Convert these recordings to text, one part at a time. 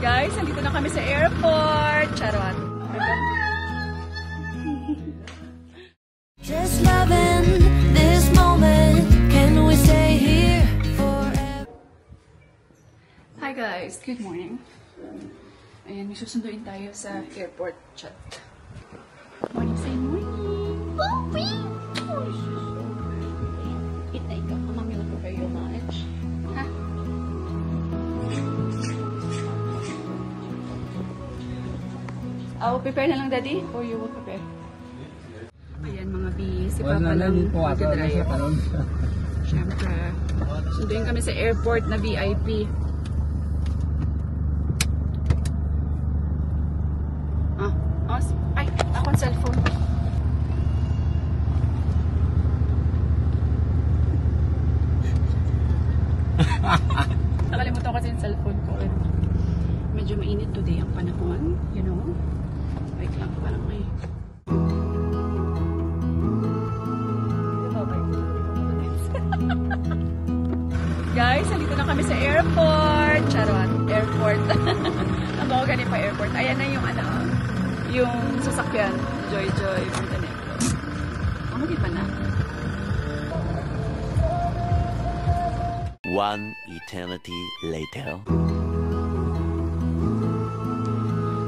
Guys, nandito na kami sa airport. Charot. Just loving this moment. Can we stay here forever? Hi guys, good morning. Ayan, may susunduin tayo sa airport chat. Morning, say morning. Morning. Itay ka, mami will prepare your lunch. Ha? I'll prepare na lang, Daddy? Or you will prepare? Ayan mga B, si Papa lang mag-drive. Siyempre, sunduin kami sa airport na VIP. Ay, ako ang cellphone. Nakalimutan ko kasi yung cellphone ko. Medyo mainit today ang panahon, you know. Wait lang, parang may... Guys, nandito na kami sa airport. Charot, airport. Ang bago ganito pa airport. Ayan na yung ano, yung sasakyan. Joy Montenegro. Ang hindi pa na. One eternity later.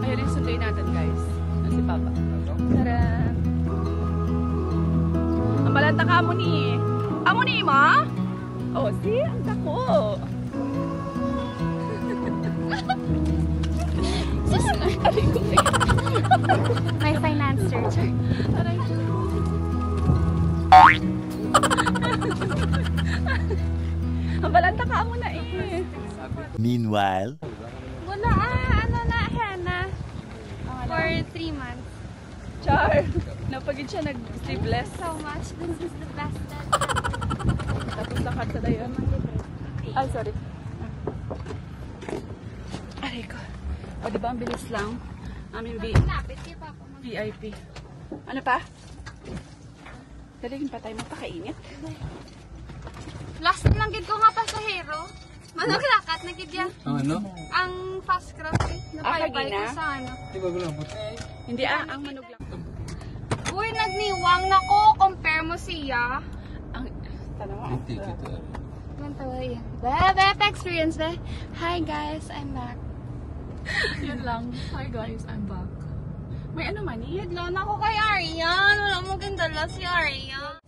Ayan yung sunduin natin, guys. Yan si Papa. Tara! Ang balanta ka mo ni. Amo ni, ma? Oh, see? Ang tako. Aray ko. My finance searcher. Aray ko. Ang balanta ka mo na eh. Meanwhile, Wala ano na, henna. For 3 months. Char. Napagid siya nag-sleeveless. So much. This is the best that Tapos lakad sa dayon. Ay, sorry. Aray ko. O, diba ang bilis lang? Aming lapit kay Papa. VIP. Ano pa? Daligin pa tayo magpakainit. Last lang gid ko nga pasahero. Managlakat na gid yan. Ang ano? Ang fast craft eh. Napaybay ko sa ano. Di ba gulabot? Hindi ang manog lang. Uy, nagniwang na ko. Compare mo siya. Ang tanong Ang ticket. Mantawa yan. Bebe, experience be. Hi guys, I'm back. Yun lang. Hi guys, I'm back. May ano man eh? Loan ako kay Arian. Wala mo gandala si Arian.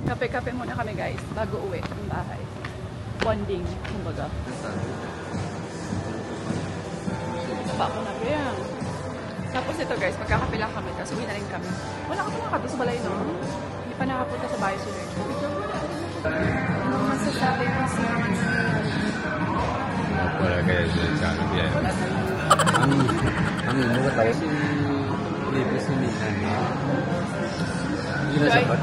Kape-kape muna kami guys bago uwi ng bahay. Bonding, kumbaga. Sapa ko na kaya. Tapos ito guys, magkakape lang kami. Tapos uwi na rin kami. Wala ka pa nakapunta sa balay, no? Hindi pa nakapunta sa bahay sila. Ano masasabi ko sa Wala kaya sa ano yan. Ang ino ba tayo si Libre si Nina niya? Hindi na sabat.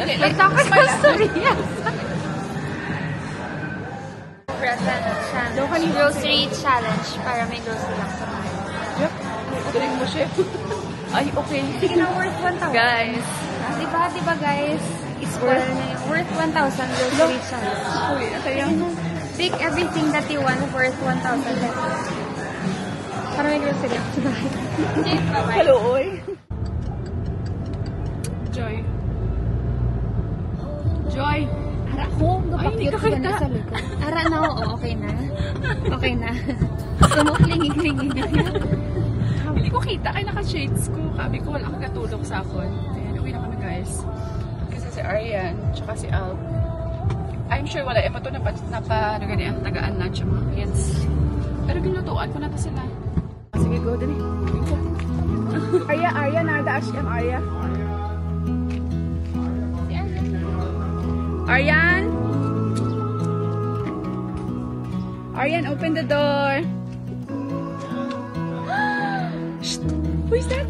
Dali, Nagtapos ka story yan. Present challenge. Grocery challenge para may grocery lang sa bahay. Yep. Galing mo siya. Ay, okay. Sige na, worth 1,000. Guys. Diba guys? It's worth 1,000 grocery challenge. Uy, kaya Pick everything that you want worth 1,000 pesos. Para may grocery lang sa bahay. hello, oy. Joy. Joy. Ara ko, Ay, hindi ka kita. Ara na, oo, okay na. Okay na. Sumuklingi-klingi na yan. Hindi ko kita. Ay, naka-shades ko. Sabi ko, wala kang katulog sa akin. Ayan, uwi na kami guys. Kasi si Arian, tsaka si Al. I'm sure wala. Ito tagaan lunch yung mga kids. Pero ginutuan ko na to sila. Sige, go dali. Arya, nada Ashyam, Arya. Aryan? Aryan, open the door. Shh! Who is that?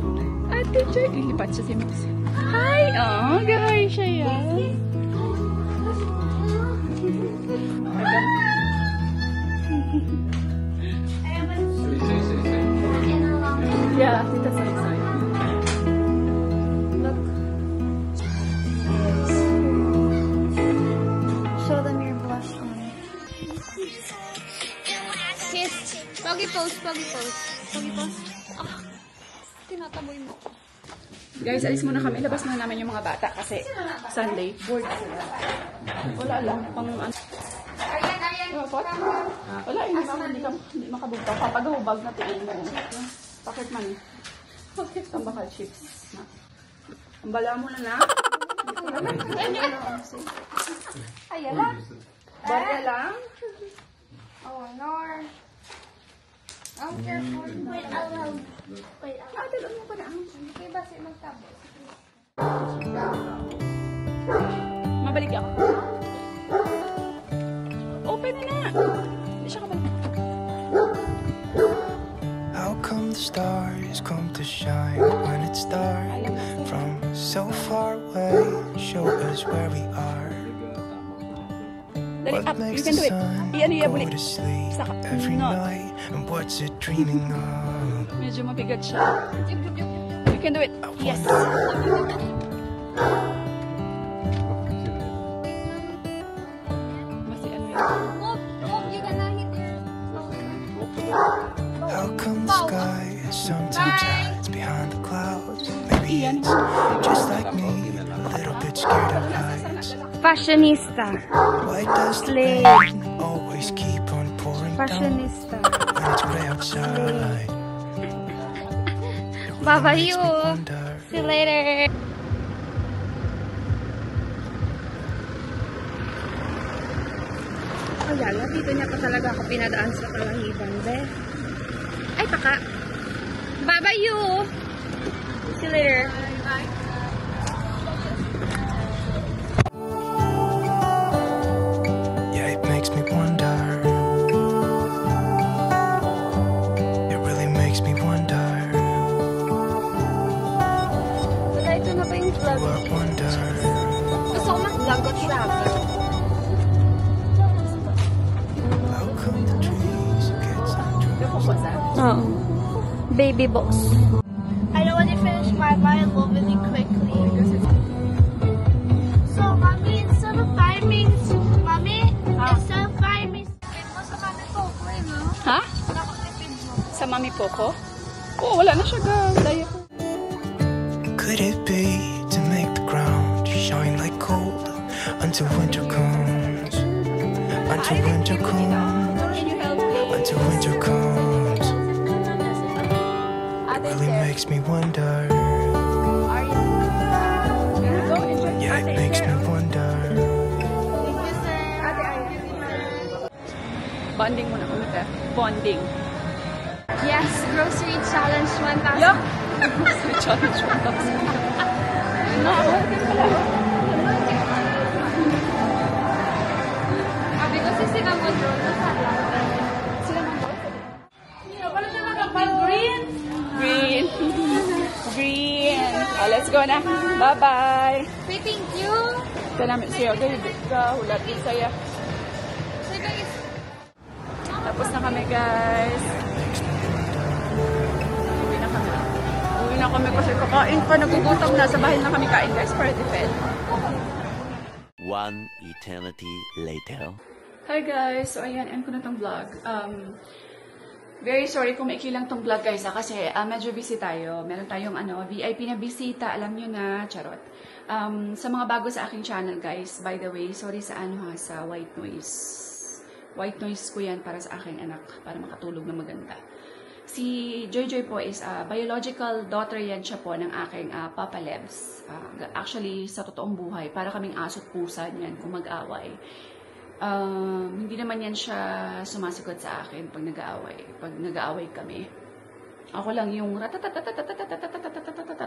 Ate Joy. Lilipat siya si Max. Hi! Oh, gahay siya yan. Yeah, tita sa side. Look. Show them your blush on. Kiss. Pogi pose, pogi pose. Pogi pose. Ah, tinataboy mo. Guys, alis muna kami. Labas na namin yung mga bata kasi Sunday. Bored sila. Wala lang. Pang ano. What? Wala, hindi makabugtaw. Papagahubag na tingin mo. Bakit man? Bakit ang bakal chips? Ang bala mo na na. Ayan lang. Barya lang. Oh, Nor. Oh, careful. Wait, I'll wait, Ah, talon mo pa na. Okay ba si magtabo? Mabalik ako. Open na na. Hindi siya kabalik. How come the stars come to shine when it's dark from so far away? Show us where we are. Dali, What up. You makes can the do it. sun Iyan, go bulik. to sleep Saka. every No. night? And what's it dreaming of? Medyo mabigat siya. You can do it. Yes. Masi ano yun? Move, you gonna hit your... How come the sky sometimes hides behind the clouds? Maybe it's just like me, a little bit scared of heights. Fashionista. Why does the Slay. rain always keep on pouring down Fashionista. when it's gray outside? Bye-bye you. Wonder. See you later. Ayala, dito niya pa talaga ako pinadaan sa Kalahiban, be. Ay, taka. Bye-bye you. See you later. Yeah, it makes me wonder. It really makes me wonder. Wala, ito na pa yung vlog. I wonder. Gusto ko mag-vlog at travel. How come the trees get so dry? Oo. Baby boss. I don't want to finish my Bible really quickly. So, Mommy, instead of farming, sa Mami Coco, no? Ha? Nakakipid mo. Sa Mami Poco? Oo, wala na siya, girl. Daya ko. Could it be to make the ground shine like gold until winter comes? Until winter comes. Can you help me? Until winter comes. It really makes me wonder. Are you? Go enjoy. Yeah, it Ate, makes me here. wonder. Bonding muna kami, te. Bonding. Yes, grocery challenge 1,000. Yup! Sa challenge mo tapos. Nakakawin pala. Sabi ko si Sina mo drone na sana. Sila mang Green. Green. Green. Oh, let's go na. Bye-bye. Wait, thank you. Ito namin siya. Hulat din saya. So guys, Tapos na kami, guys. Uwi na kami kasi kakain pa. Nagugutom na. Sa bahay na kami kain, guys. Para defend. One eternity later. Hi guys! So ayan, end ko na tong vlog. Very sorry kung maiki lang tong vlog guys kasi medyo busy tayo. Meron tayong VIP na bisita, alam nyo na, charot. Sa mga bago sa aking channel guys, by the way, sorry sa sa white noise. White noise ko yan para sa aking anak, para makatulog na maganda. Si Joy Joy po is biological daughter yan siya po ng aking Papa Lebs. Actually, sa totoong buhay, para kaming aso't pusa niyan kung mag-away. Hindi naman yan siya sumasagot sa akin pag nag-aaway. Pag nag-aaway kami. Ako lang yung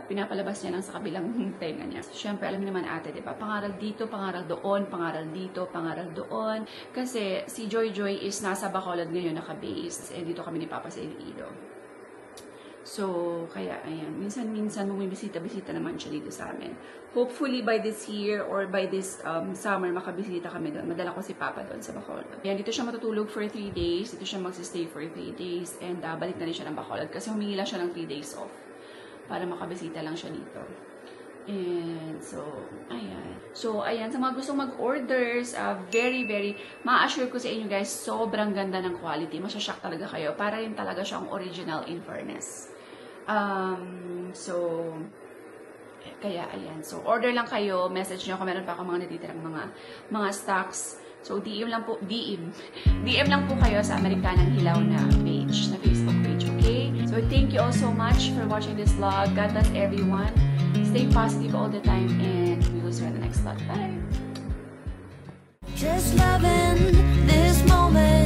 pinapalabas niya lang sa kabilang tenga niya. Siyempre, alam niyo naman ate, di ba? Pangaral dito, pangaral doon, pangaral dito, pangaral doon. Kasi si Joy Joy is nasa Bacolod ngayon naka-base. Eh, dito kami ni Papa sa Iloilo. So, kaya, ayan. Minsan-minsan, bumibisita-bisita naman siya dito sa amin. Hopefully, by this year or by this summer, makabisita kami doon. Madala ko si Papa doon sa Bacolod. Ayan, dito siya matutulog for 3 days. Dito siya magsistay for 3 days. And balik na rin siya ng Bacolod kasi humingi lang siya ng 3 days off para makabisita lang siya dito. And so, ayan. So, ayan. Sa mga gustong mag-orders, very, ma-assure ko sa inyo guys, sobrang ganda ng quality. Masashock talaga kayo. Para rin talaga siyang original in fairness. So, kaya, ayan. So, order lang kayo. Message nyo kung meron pa ako mga natitirang mga stocks. So, DM lang po kayo sa Amerikanang Hilaw na page, na Facebook page, okay? So, thank you all so much for watching this vlog. God bless everyone. Stay positive all the time, and we will see you in the next vlog. Bye! Just loving this moment.